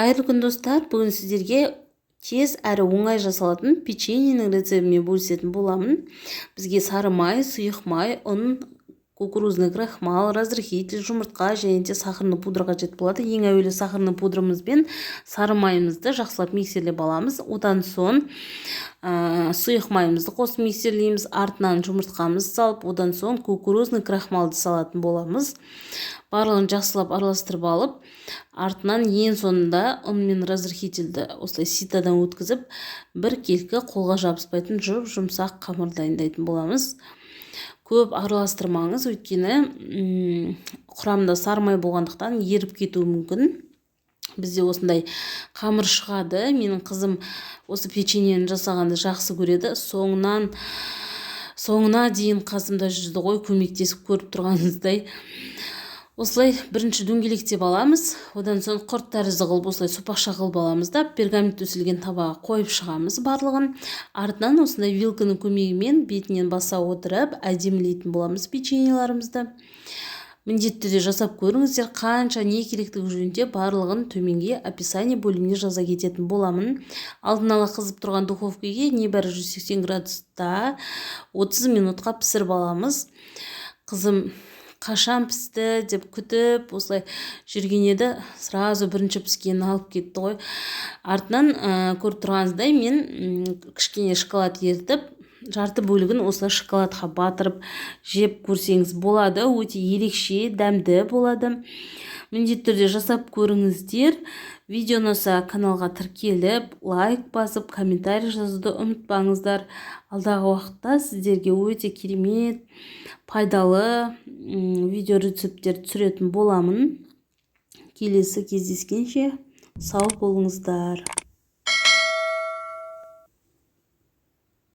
Қайырлы күн достар, бүгін сіздерге тез әрі оңай жасалатын печеньенің рецептімен бөлісетін боламын. Бізге сары май, сұйық май, ұн, кукурузный крахмал, разрыхитель, жұмыртқа және де сахарный пудра қажет болады. Ең әуелі сахарный пудрамыз бен сары майымызды жақсылап миксерлеп аламыз. Одан соң сұйық майымызды қосып миксерлейміз. Артынан жұмыртқамызды салып, одан соң кукурузный крахмалды салатын боламыз. Барлығын жақсылап араластырып алып, артынан ең соңында ұн мен разрыхительді осылай ситадан өткізіп, бір келкі қолға жабыспайтын жұмсақ қамыр дайындайтын боламыз. Көп араластырмаңыз, өйткені құрамында сары май болғандықтан еріп кетуі мүмкін. Бізде осындай қамыр шығады. Менің қызым осы печеньені жасағанды жақсы көреді. Соңына дейін қасымда жүрді ғой, көмектесіп көріп тұрғаныңыздай. Осылай бірінші дөңгелектеп аламыз. Одан соң құрт тәрізді қылып осылай сопақша қылып аламыз да пергамент төселген табаға қойып шығамыз барлығын. Артынан осындай вилканың көмегімен бетінен баса отырып әдемілейтін боламыз печеньеларымызды. Міндетті түрде жасап көріңіздер. Қанша не керектігі жөнінде барлығын төменге описание бөліміне жаза кететін боламын. Алдын ала қызып тұрған духовкаға небәрі 180 градуста 30 минутқа пісіріп аламыз. Қызым қашан пісті деп күтіп осылай жүрген еді, сразу бірінші піскенін алып кетті ғой. Артынан көріп тұрғаныңыздай мен кішкене шоколад ертіп, жарты бөлігін осылай шоколадқа батырып жеп көрсеңіз болады. Өте ерекше, дәмді болады. Міндетті түрде жасап көріңіздер. Видео ұнаса каналға тіркеліп, лайк басып, комментарий жазуды ұмытпаңыздар. Алдағы уақытта сіздерге өте керемет, пайдалы видео рецепттер түсіретін боламын. Келесі кездескенше сау болыңыздар.